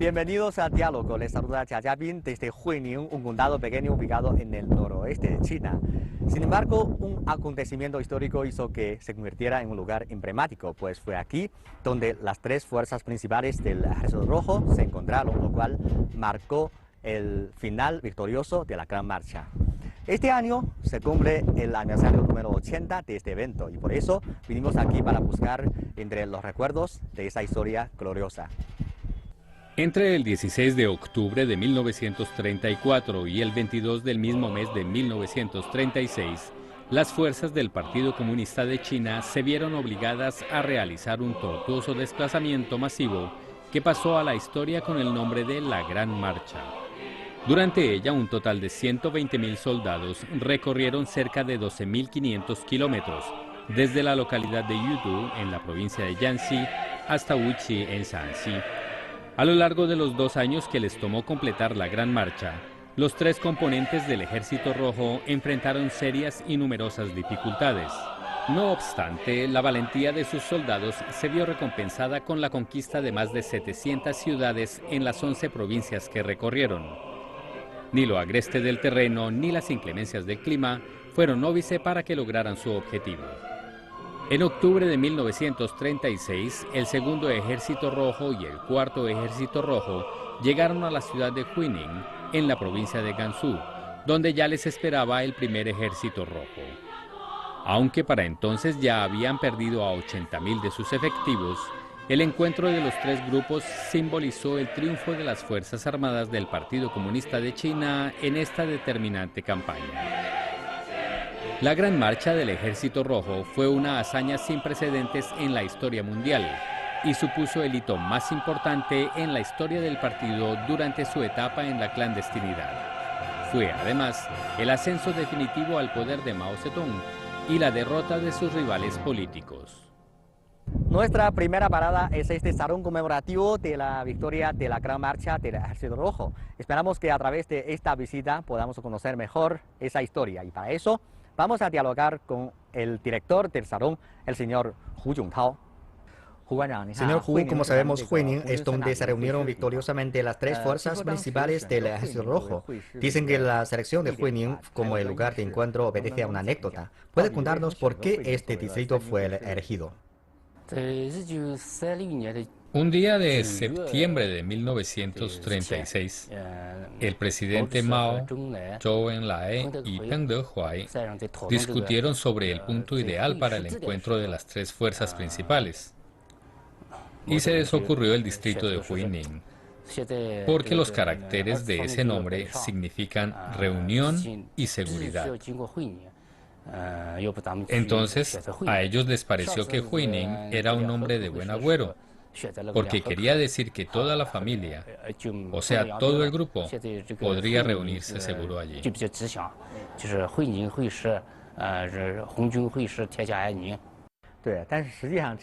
Bienvenidos a Diálogo. Les saluda Jia Jiabin desde Huining, un condado pequeño ubicado en el noroeste de China. Sin embargo, un acontecimiento histórico hizo que se convirtiera en un lugar emblemático, pues fue aquí donde las tres fuerzas principales del Ejército Rojo se encontraron, lo cual marcó el final victorioso de la Gran Marcha. Este año se cumple el aniversario número 80 de este evento y por eso vinimos aquí para buscar entre los recuerdos de esa historia gloriosa. Entre el 16 de octubre de 1934 y el 22 del mismo mes de 1936, las fuerzas del Partido Comunista de China se vieron obligadas a realizar un tortuoso desplazamiento masivo que pasó a la historia con el nombre de la Gran Marcha. Durante ella, un total de 120.000 soldados recorrieron cerca de 12.500 kilómetros, desde la localidad de Yudu, en la provincia de Jiangxi, hasta Wuxi, en Shanxi. A lo largo de los 2 años que les tomó completar la Gran Marcha, los tres componentes del Ejército Rojo enfrentaron serias y numerosas dificultades. No obstante, la valentía de sus soldados se vio recompensada con la conquista de más de 700 ciudades en las 11 provincias que recorrieron. Ni lo agreste del terreno ni las inclemencias del clima fueron óbice para que lograran su objetivo. En octubre de 1936, el Segundo Ejército Rojo y el Cuarto Ejército Rojo llegaron a la ciudad de Huining, en la provincia de Gansu, donde ya les esperaba el Primer Ejército Rojo. Aunque para entonces ya habían perdido a 80.000 de sus efectivos, el encuentro de los tres grupos simbolizó el triunfo de las Fuerzas Armadas del Partido Comunista de China en esta determinante campaña. La Gran Marcha del Ejército Rojo fue una hazaña sin precedentes en la historia mundial y supuso el hito más importante en la historia del partido durante su etapa en la clandestinidad. Fue además el ascenso definitivo al poder de Mao Zedong y la derrota de sus rivales políticos. Nuestra primera parada es este salón conmemorativo de la victoria de la Gran Marcha del Ejército Rojo. Esperamos que a través de esta visita podamos conocer mejor esa historia y para eso vamos a dialogar con el director del salón, el señor Hu Juntao. Señor Hu, como sabemos, Huining es donde se reunieron victoriosamente las tres fuerzas principales del Ejército Rojo. Dicen que la selección de Huining como el lugar de encuentro obedece a una anécdota. ¿Puede contarnos por qué este distrito fue elegido? Un día de septiembre de 1936, el presidente Mao, Zhou Enlai y Peng Dehuai discutieron sobre el punto ideal para el encuentro de las tres fuerzas principales. Y se les ocurrió el distrito de Huining, porque los caracteres de ese nombre significan reunión y seguridad. Entonces, a ellos les pareció que Huining era un nombre de buen agüero, porque quería decir que toda la familia, o sea, todo el grupo, podría reunirse seguro allí.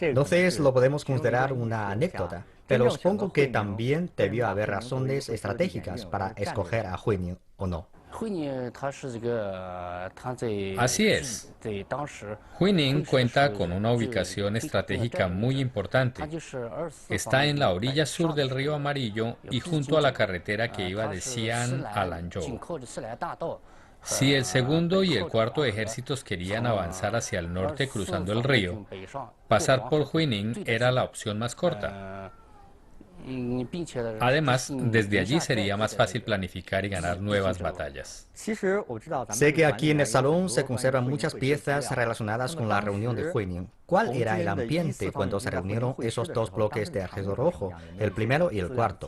Entonces lo podemos considerar una anécdota, pero supongo que también debió haber razones estratégicas para escoger a Huining, ¿o no? Así es. Huining cuenta con una ubicación estratégica muy importante. Está en la orilla sur del río Amarillo y junto a la carretera que iba de Xi'an a Lanzhou. Si el segundo y el cuarto ejércitos querían avanzar hacia el norte cruzando el río, pasar por Huining era la opción más corta. Además, desde allí sería más fácil planificar y ganar nuevas batallas. Sé que aquí en el salón se conservan muchas piezas relacionadas con la reunión de Huining. ¿Cuál era el ambiente cuando se reunieron esos dos bloques de Ejército Rojo, el primero y el cuarto?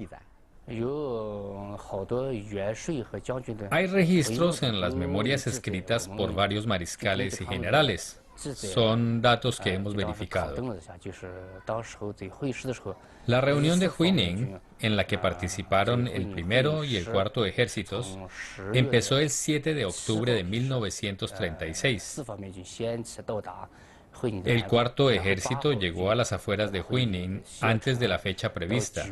Hay registros en las memorias escritas por varios mariscales y generales. Son datos que hemos verificado. La reunión de Huining, en la que participaron el primero y el cuarto ejércitos, empezó el 7 de octubre de 1936. El cuarto ejército llegó a las afueras de Huining antes de la fecha prevista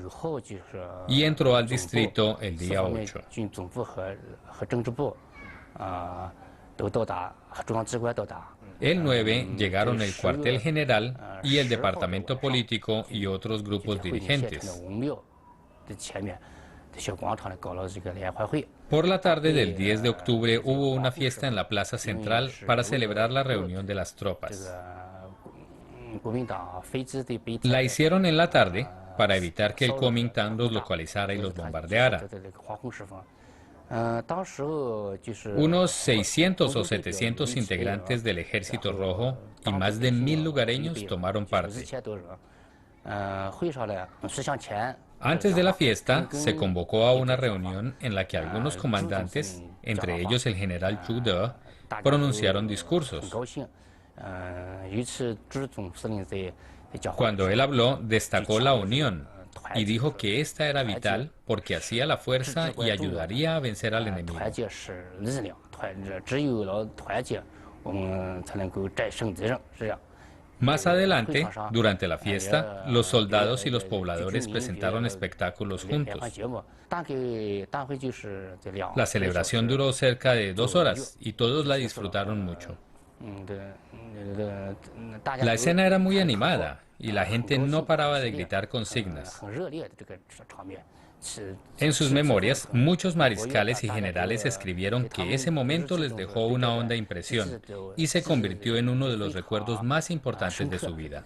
y entró al distrito el día 8. El 9 llegaron el cuartel general y el departamento político y otros grupos dirigentes. Por la tarde del 10 de octubre hubo una fiesta en la Plaza Central para celebrar la reunión de las tropas. La hicieron en la tarde para evitar que el Kuomintang los localizara y los bombardeara. Unos 600 o 700 integrantes del Ejército Rojo y más de 1000 lugareños tomaron parte. Antes de la fiesta, se convocó a una reunión en la que algunos comandantes, entre ellos el general Zhu De, pronunciaron discursos. Cuando él habló, destacó la unión y dijo que esta era vital porque hacía la fuerza y ayudaría a vencer al enemigo. Más adelante, durante la fiesta, los soldados y los pobladores presentaron espectáculos juntos. La celebración duró cerca de 2 horas y todos la disfrutaron mucho. La escena era muy animada y la gente no paraba de gritar consignas. En sus memorias, muchos mariscales y generales escribieron que ese momento les dejó una honda impresión y se convirtió en uno de los recuerdos más importantes de su vida.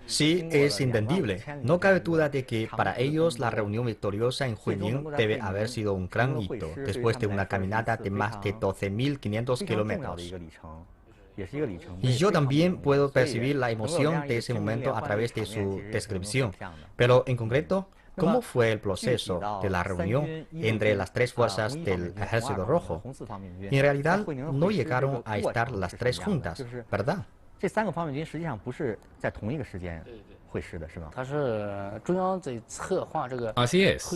Sí, es entendible. No cabe duda de que para ellos la reunión victoriosa en Huining debe haber sido un gran hito, después de una caminata de más de 12.500 kilómetros. Y yo también puedo percibir la emoción de ese momento a través de su descripción. Pero en concreto, ¿cómo fue el proceso de la reunión entre las 3 fuerzas del Ejército Rojo? En realidad, no llegaron a estar las 3 juntas, ¿verdad? Así es.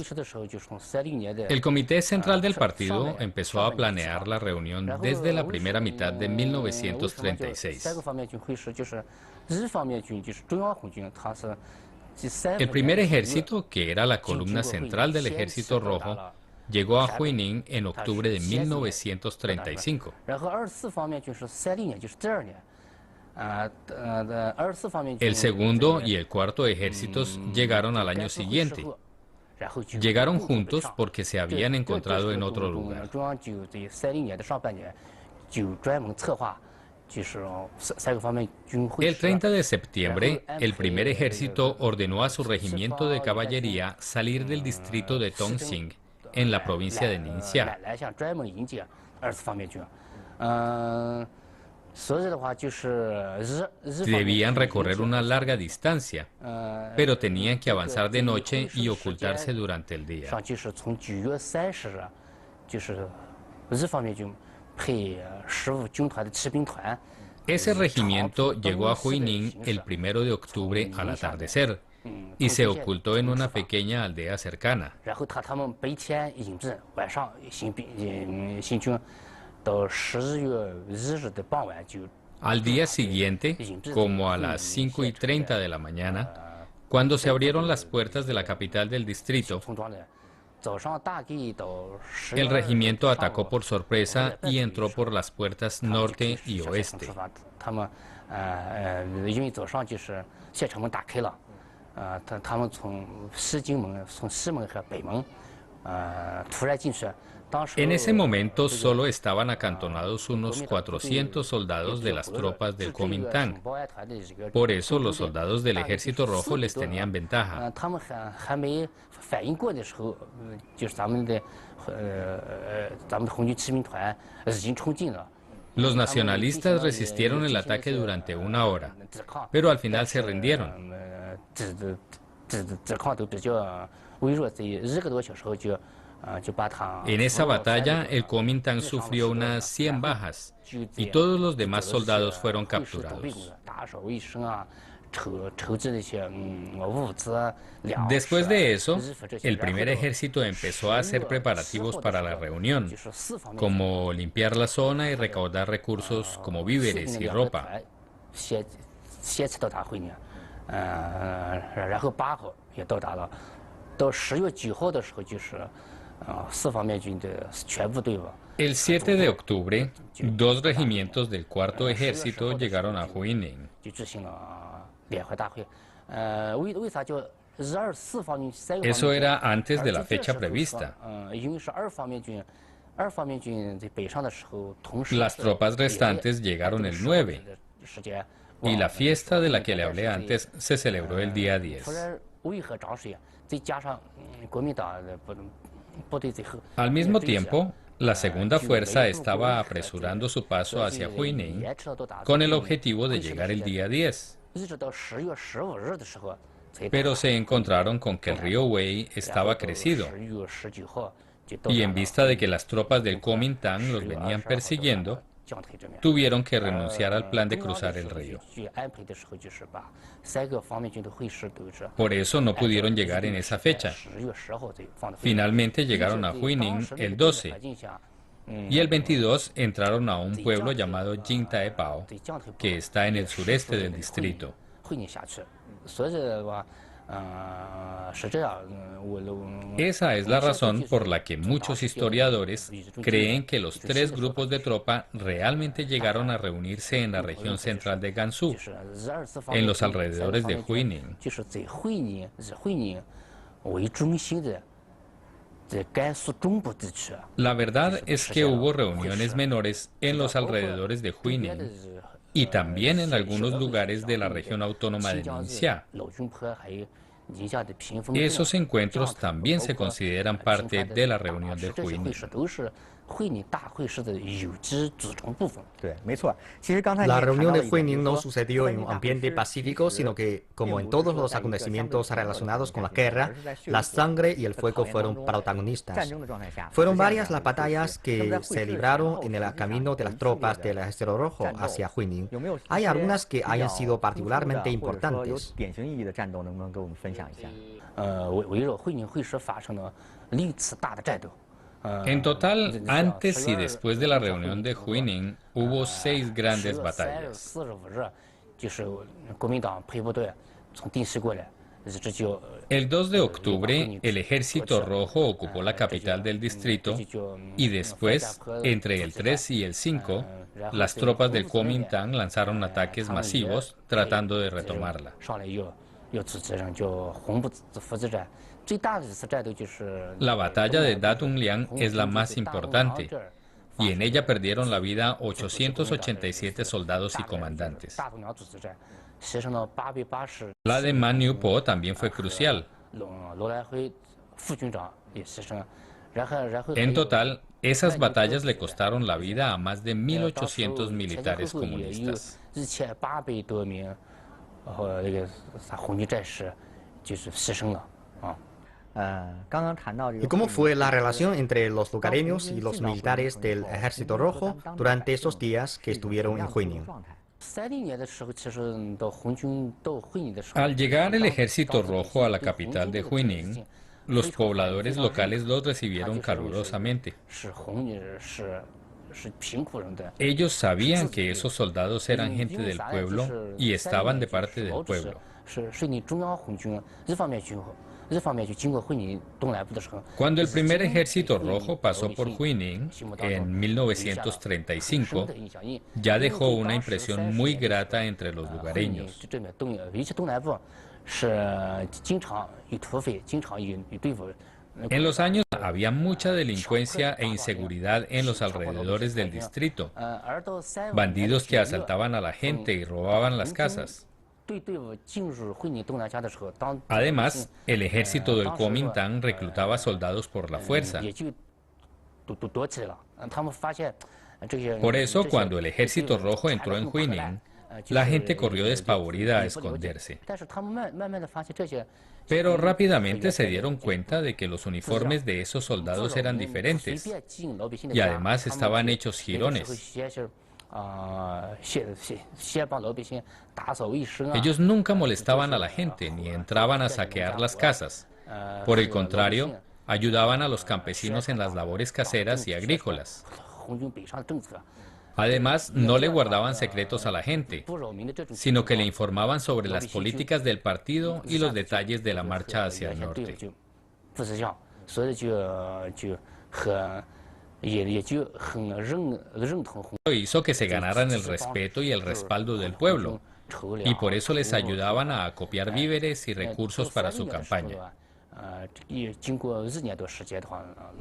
El Comité Central del Partido empezó a planear la reunión desde la primera mitad de 1936. El primer ejército, que era la columna central del Ejército Rojo, llegó a Huining en octubre de 1935. El segundo y el cuarto ejércitos llegaron al año siguiente. Llegaron juntos porque se habían encontrado en otro lugar. El 30 de septiembre, el primer ejército ordenó a su regimiento de caballería salir del distrito de Tongxing, en la provincia de Ningxia. Debían recorrer una larga distancia, pero tenían que avanzar de noche y ocultarse durante el día. Ese regimiento llegó a Huining el 1 de octubre al atardecer y se ocultó en una pequeña aldea cercana. Al día siguiente, como a las 5:30 de la mañana, cuando se abrieron las puertas de la capital del distrito, el regimiento atacó por sorpresa y entró por las puertas norte y oeste. En ese momento solo estaban acantonados unos 400 soldados de las tropas del Kuomintang. Por eso los soldados del Ejército Rojo les tenían ventaja. Los nacionalistas resistieron el ataque durante 1 hora, pero al final se rindieron. En esa batalla, el Kuomintang sufrió unas 100 bajas y todos los demás soldados fueron capturados. Después de eso, el primer ejército empezó a hacer preparativos para la reunión, como limpiar la zona y recaudar recursos como víveres y ropa. El 7 de octubre, dos regimientos del Cuarto Ejército llegaron a Huining. Eso era antes de la fecha prevista. Las tropas restantes llegaron el 9, y la fiesta de la que le hablé antes se celebró el día 10. Al mismo tiempo, la segunda fuerza estaba apresurando su paso hacia Huining con el objetivo de llegar el día 10. Pero se encontraron con que el río Wei estaba crecido, y en vista de que las tropas del Kuomintang los venían persiguiendo, tuvieron que renunciar al plan de cruzar el río. Por eso no pudieron llegar en esa fecha. Finalmente llegaron a Huining el 12, y el 22 entraron a un pueblo llamado Jingtaipao, que está en el sureste del distrito. Esa es la razón por la que muchos historiadores creen que los tres grupos de tropa realmente llegaron a reunirse en la región central de Gansu, en los alrededores de Huining. La verdad es que hubo reuniones menores en los alrededores de Huining y también en algunos lugares de la región autónoma de Ningxia. Esos encuentros también se consideran parte de la reunión de Huining. La reunión de Huining no sucedió en un ambiente pacífico, sino que, como en todos los acontecimientos relacionados con la guerra, la sangre y el fuego fueron protagonistas. Fueron varias las batallas que se libraron en el camino de las tropas del Ejército Rojo hacia Huining. Hay algunas que hayan sido particularmente importantes. En total, antes y después de la reunión de Huining, hubo 6 grandes batallas. El 2 de octubre, el Ejército Rojo ocupó la capital del distrito y después, entre el 3 y el 5, las tropas del Kuomintang lanzaron ataques masivos tratando de retomarla. La batalla de Datunliang es la más importante, y en ella perdieron la vida 887 soldados y comandantes. La de Maniupo también fue crucial. En total, esas batallas le costaron la vida a más de 1.800 militares comunistas. ¿Y cómo fue la relación entre los lugareños y los militares del Ejército Rojo durante esos días que estuvieron en Huining? Al llegar el Ejército Rojo a la capital de Huining, los pobladores locales los recibieron calurosamente. Ellos sabían que esos soldados eran gente del pueblo y estaban de parte del pueblo. Cuando el primer Ejército Rojo pasó por Huining en 1935, ya dejó una impresión muy grata entre los lugareños. En los años había mucha delincuencia e inseguridad en los alrededores del distrito, bandidos que asaltaban a la gente y robaban las casas. Además, el ejército del Kuomintang reclutaba soldados por la fuerza. Por eso, cuando el Ejército Rojo entró en Huining, la gente corrió despavorida a esconderse. Pero rápidamente se dieron cuenta de que los uniformes de esos soldados eran diferentes y además estaban hechos jirones. Ellos nunca molestaban a la gente ni entraban a saquear las casas. Por el contrario, ayudaban a los campesinos en las labores caseras y agrícolas. Además, no le guardaban secretos a la gente, sino que le informaban sobre las políticas del partido y los detalles de la marcha hacia el norte. Hizo que se ganaran el respeto y el respaldo del pueblo, y por eso les ayudaban a acopiar víveres y recursos para su campaña.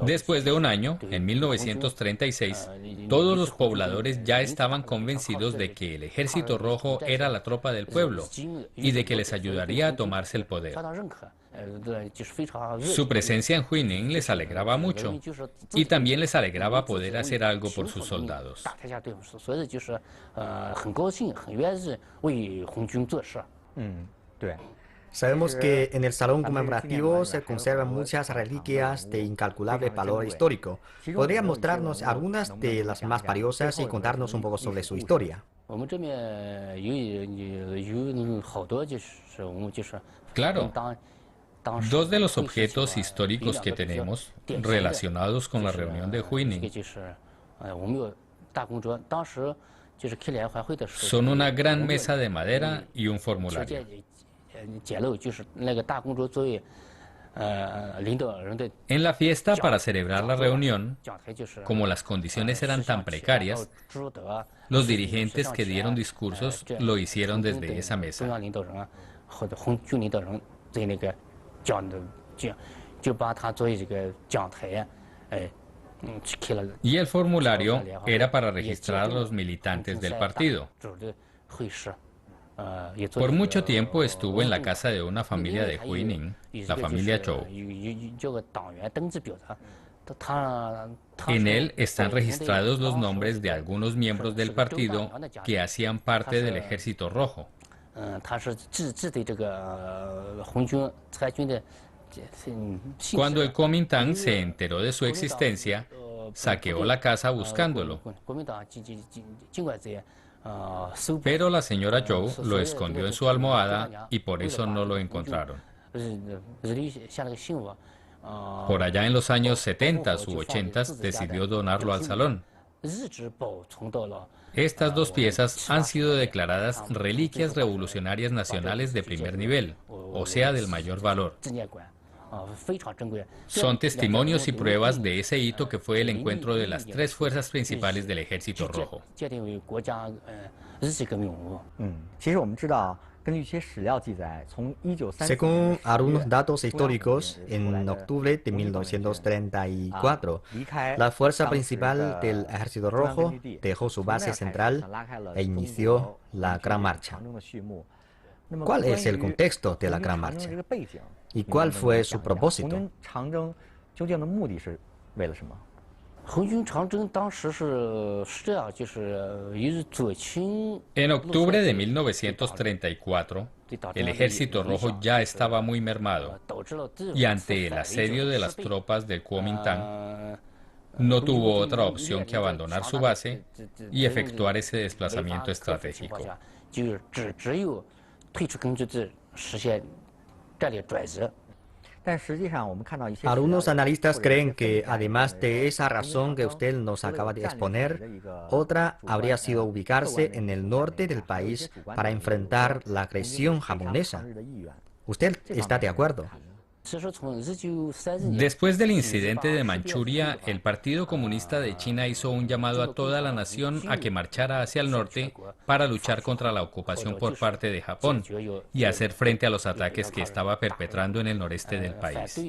Después de un año, en 1936, todos los pobladores ya estaban convencidos de que el Ejército Rojo era la tropa del pueblo y de que les ayudaría a tomarse el poder. Su presencia en Huining les alegraba mucho y también les alegraba poder hacer algo por sus soldados. Sabemos que en el salón conmemorativo se conservan muchas reliquias de incalculable valor histórico. ¿Podría mostrarnos algunas de las más valiosas y contarnos un poco sobre su historia? Claro. Dos de los objetos históricos que tenemos relacionados con la reunión de Huining son una gran mesa de madera y un formulario. En la fiesta para celebrar la reunión, como las condiciones eran tan precarias, los dirigentes que dieron discursos lo hicieron desde esa mesa. Y el formulario era para registrar a los militantes del partido. Por mucho tiempo estuvo en la casa de una familia de Huining, la familia Zhou. En él están registrados los nombres de algunos miembros del partido que hacían parte del Ejército Rojo. Cuando el Kuomintang se enteró de su existencia, saqueó la casa buscándolo. Pero la señora Zhou lo escondió en su almohada y por eso no lo encontraron. Por allá en los años 70 u 80 decidió donarlo al salón. Estas dos piezas han sido declaradas reliquias revolucionarias nacionales de primer nivel, o sea, del mayor valor. Son testimonios y pruebas de ese hito que fue el encuentro de las tres fuerzas principales del Ejército Rojo. Según algunos datos históricos, en octubre de 1934, la fuerza principal del Ejército Rojo dejó su base central e inició la Gran Marcha. ¿Cuál es el contexto de la Gran Marcha? ¿Y cuál fue su propósito? En octubre de 1934, el Ejército Rojo ya estaba muy mermado y ante el asedio de las tropas del Kuomintang, no tuvo otra opción que abandonar su base y efectuar ese desplazamiento estratégico. Algunos analistas creen que, además de esa razón que usted nos acaba de exponer, otra habría sido ubicarse en el norte del país para enfrentar la agresión japonesa. ¿Usted está de acuerdo? Después del incidente de Manchuria, el Partido Comunista de China hizo un llamado a toda la nación a que marchara hacia el norte para luchar contra la ocupación por parte de Japón y hacer frente a los ataques que estaba perpetrando en el noreste del país.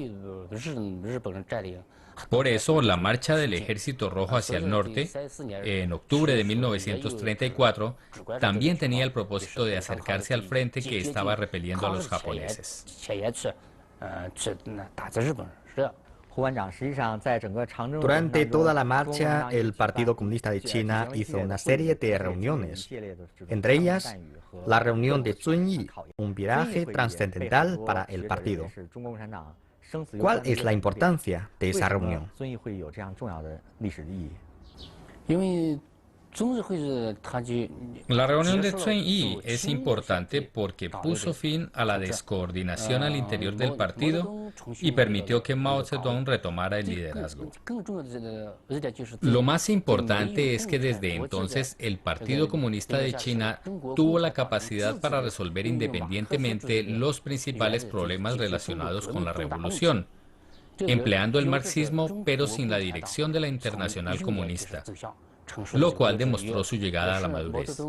Por eso, la marcha del Ejército Rojo hacia el norte, en octubre de 1934, también tenía el propósito de acercarse al frente que estaba repeliendo a los japoneses. Durante toda la marcha, el Partido Comunista de China hizo una serie de reuniones, entre ellas la reunión de Zunyi, un viraje trascendental para el partido. ¿Cuál es la importancia de esa reunión? La reunión de Zunyi es importante porque puso fin a la descoordinación al interior del partido y permitió que Mao Zedong retomara el liderazgo. Lo más importante es que desde entonces el Partido Comunista de China tuvo la capacidad para resolver independientemente los principales problemas relacionados con la revolución empleando el marxismo pero sin la dirección de la Internacional Comunista, lo cual demostró su llegada a la madurez.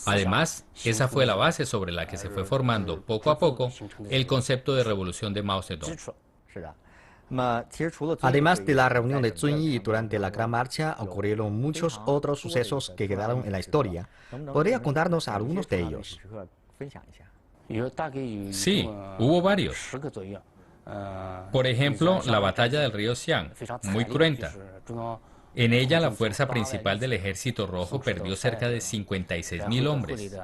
Además, esa fue la base sobre la que se fue formando poco a poco el concepto de revolución de Mao Zedong. Además de la reunión de Zunyi durante la Gran Marcha, ocurrieron muchos otros sucesos que quedaron en la historia. ¿Podría contarnos algunos de ellos? Sí, hubo varios. Por ejemplo, la batalla del río Xiang, muy cruenta. En ella, la fuerza principal del Ejército Rojo perdió cerca de 56.000 hombres.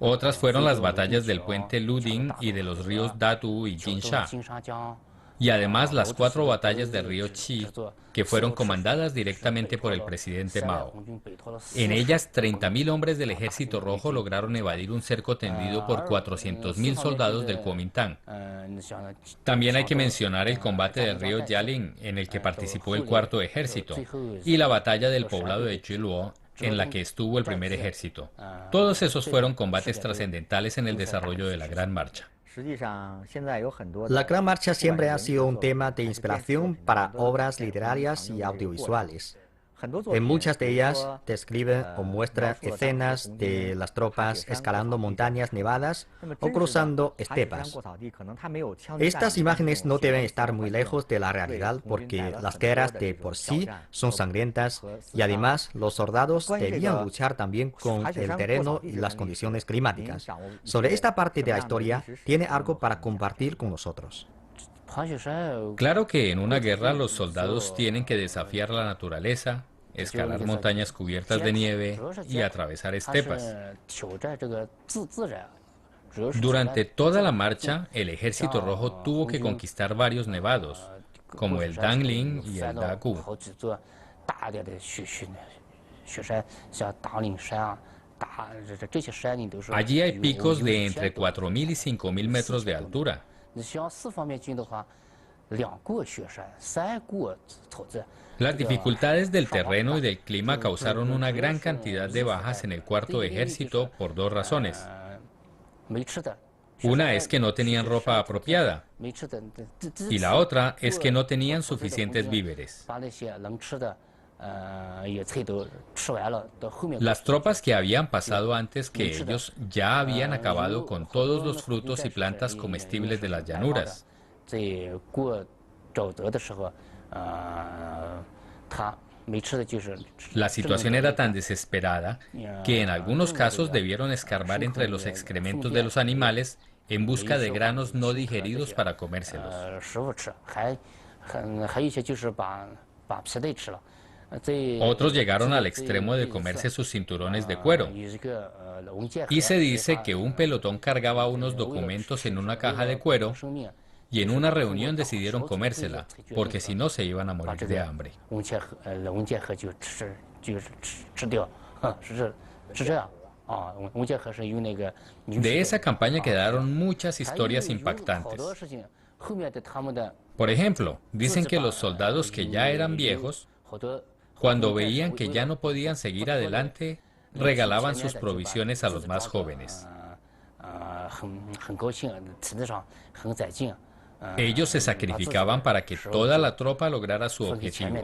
Otras fueron las batallas del puente Luding y de los ríos Datu y Jinsha. Y además las 4 batallas del río Qi, que fueron comandadas directamente por el presidente Mao. En ellas, 30.000 hombres del Ejército Rojo lograron evadir un cerco tendido por 400.000 soldados del Kuomintang. También hay que mencionar el combate del río Jialing, en el que participó el Cuarto Ejército, y la batalla del poblado de Chiluo, en la que estuvo el Primer Ejército. Todos esos fueron combates trascendentales en el desarrollo de la Gran Marcha. La Gran Marcha siempre ha sido un tema de inspiración para obras literarias y audiovisuales. En muchas de ellas describe o muestra escenas de las tropas escalando montañas nevadas o cruzando estepas. Estas imágenes no deben estar muy lejos de la realidad porque las guerras de por sí son sangrientas y además los soldados debían luchar también con el terreno y las condiciones climáticas. Sobre esta parte de la historia, ¿tiene algo para compartir con nosotros? Claro que en una guerra los soldados tienen que desafiar la naturaleza, escalar montañas cubiertas de nieve y atravesar estepas. Durante toda la marcha, el Ejército Rojo tuvo que conquistar varios nevados, como el Dangling y el Dagu. Allí hay picos de entre 4.000 y 5.000 metros de altura. Las dificultades del terreno y del clima causaron una gran cantidad de bajas en el Cuarto Ejército por 2 razones. Una es que no tenían ropa apropiada y la otra es que no tenían suficientes víveres. Las tropas que habían pasado antes que ellos ya habían acabado con todos los frutos y plantas comestibles de las llanuras. La situación era tan desesperada que en algunos casos debieron escarbar entre los excrementos de los animales en busca de granos no digeridos para comérselos. Otros llegaron al extremo de comerse sus cinturones de cuero. Y se dice que un pelotón cargaba unos documentos en una caja de cuero y en una reunión decidieron comérsela, porque si no se iban a morir de hambre. De esa campaña quedaron muchas historias impactantes. Por ejemplo, dicen que los soldados que ya eran viejos, cuando veían que ya no podían seguir adelante, regalaban sus provisiones a los más jóvenes. Ellos se sacrificaban para que toda la tropa lograra su objetivo.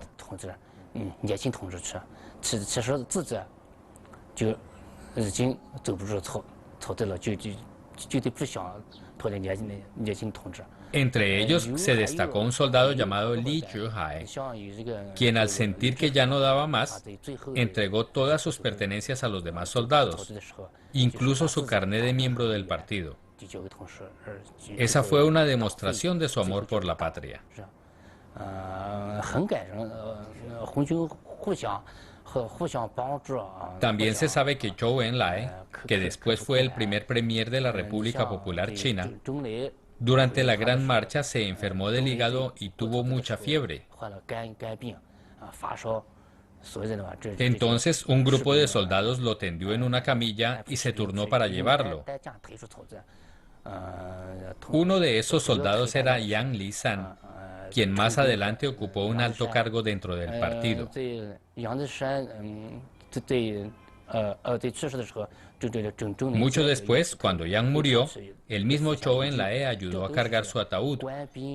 Entre ellos se destacó un soldado llamado Li Zhihai, quien al sentir que ya no daba más, entregó todas sus pertenencias a los demás soldados, incluso su carné de miembro del partido. Esa fue una demostración de su amor por la patria. También se sabe que Zhou Enlai, que después fue el primer premier de la República Popular China, durante la Gran Marcha se enfermó del hígado y tuvo mucha fiebre. Entonces un grupo de soldados lo tendió en una camilla y se turnó para llevarlo. Uno de esos soldados era Yang Lisan, quien más adelante ocupó un alto cargo dentro del partido. Mucho después, cuando Yang murió, el mismo Zhou Enlai ayudó a cargar su ataúd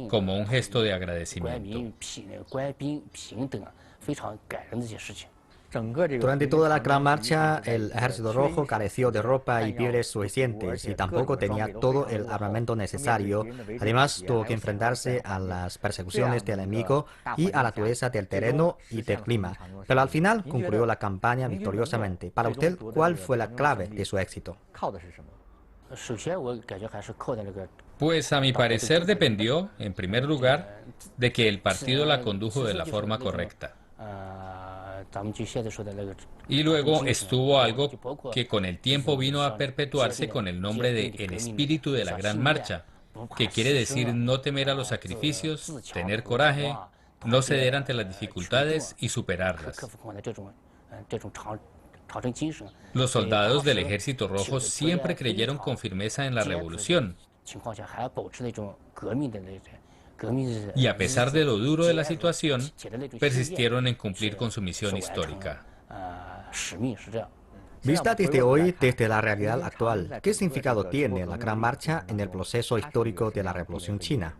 como un gesto de agradecimiento. Durante toda la Gran Marcha, el Ejército Rojo careció de ropa y víveres suficientes y tampoco tenía todo el armamento necesario. Además, tuvo que enfrentarse a las persecuciones del enemigo y a la dureza del terreno y del clima. Pero al final concluyó la campaña victoriosamente. Para usted, ¿cuál fue la clave de su éxito? Pues a mi parecer dependió, en primer lugar, de que el partido la condujo de la forma correcta. Y luego estuvo algo que con el tiempo vino a perpetuarse con el nombre de el espíritu de la Gran Marcha, que quiere decir no temer a los sacrificios, tener coraje, no ceder ante las dificultades y superarlas. Los soldados del Ejército Rojo siempre creyeron con firmeza en la revolución. Y a pesar de lo duro de la situación, persistieron en cumplir con su misión histórica. Vista desde hoy, desde la realidad actual, ¿qué significado tiene la Gran Marcha en el proceso histórico de la Revolución China?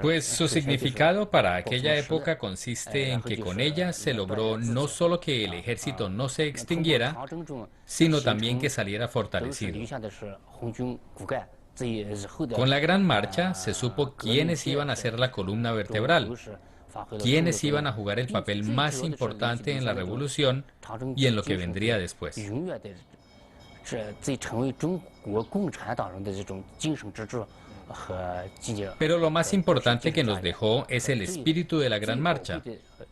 Pues su significado para aquella época consiste en que con ella se logró no solo que el ejército no se extinguiera, sino también que saliera fortalecido. Con la Gran Marcha se supo quiénes iban a ser la columna vertebral, quiénes iban a jugar el papel más importante en la revolución y en lo que vendría después. Pero lo más importante que nos dejó es el espíritu de la Gran Marcha,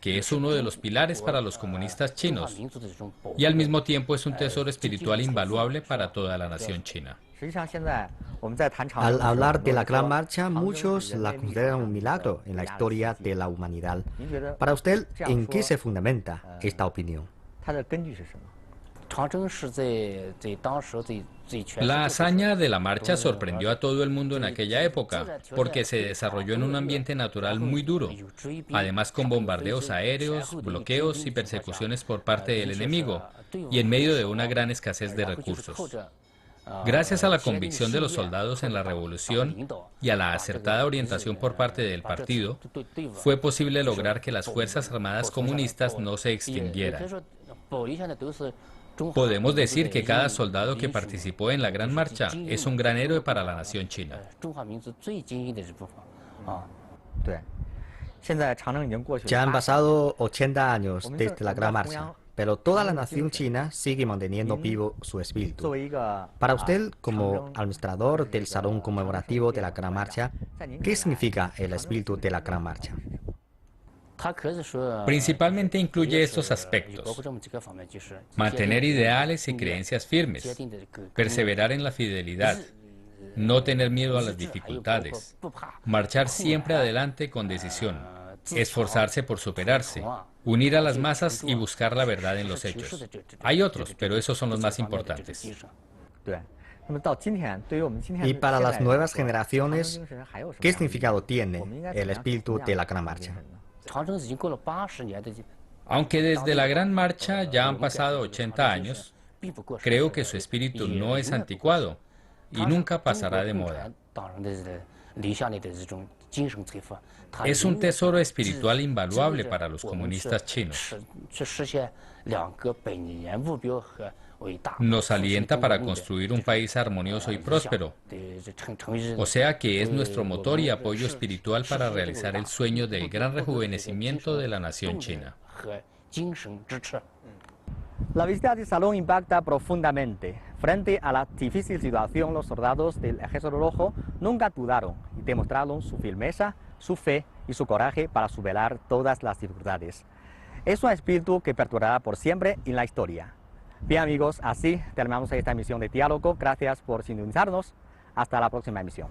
que es uno de los pilares para los comunistas chinos y al mismo tiempo es un tesoro espiritual invaluable para toda la nación china. Al hablar de la Gran Marcha, muchos la consideran un milagro en la historia de la humanidad. Para usted, ¿en qué se fundamenta esta opinión? La hazaña de la marcha sorprendió a todo el mundo en aquella época, porque se desarrolló en un ambiente natural muy duro, además con bombardeos aéreos, bloqueos y persecuciones por parte del enemigo, y en medio de una gran escasez de recursos. Gracias a la convicción de los soldados en la revolución y a la acertada orientación por parte del partido, fue posible lograr que las Fuerzas Armadas comunistas no se extinguieran. Podemos decir que cada soldado que participó en la Gran Marcha es un gran héroe para la nación china. Ya han pasado 80 años desde la Gran Marcha, pero toda la nación china sigue manteniendo vivo su espíritu. Para usted, como administrador del Salón Conmemorativo de la Gran Marcha, ¿qué significa el espíritu de la Gran Marcha? Principalmente incluye estos aspectos: mantener ideales y creencias firmes, perseverar en la fidelidad, no tener miedo a las dificultades, marchar siempre adelante con decisión, esforzarse por superarse, unir a las masas y buscar la verdad en los hechos. Hay otros, pero esos son los más importantes. Y para las nuevas generaciones, ¿qué significado tiene el espíritu de la Gran Marcha? Aunque desde la Gran Marcha ya han pasado 80 años, creo que su espíritu no es anticuado y nunca pasará de moda. Es un tesoro espiritual invaluable para los comunistas chinos. Nos alienta para construir un país armonioso y próspero. O sea que es nuestro motor y apoyo espiritual para realizar el sueño del gran rejuvenecimiento de la nación china. La visita del salón impacta profundamente. Frente a la difícil situación, los soldados del Ejército Rojo nunca dudaron y demostraron su firmeza, su fe y su coraje para superar todas las dificultades. Es un espíritu que perdurará por siempre en la historia. Bien amigos, así terminamos esta emisión de Diálogo. Gracias por sintonizarnos. Hasta la próxima emisión.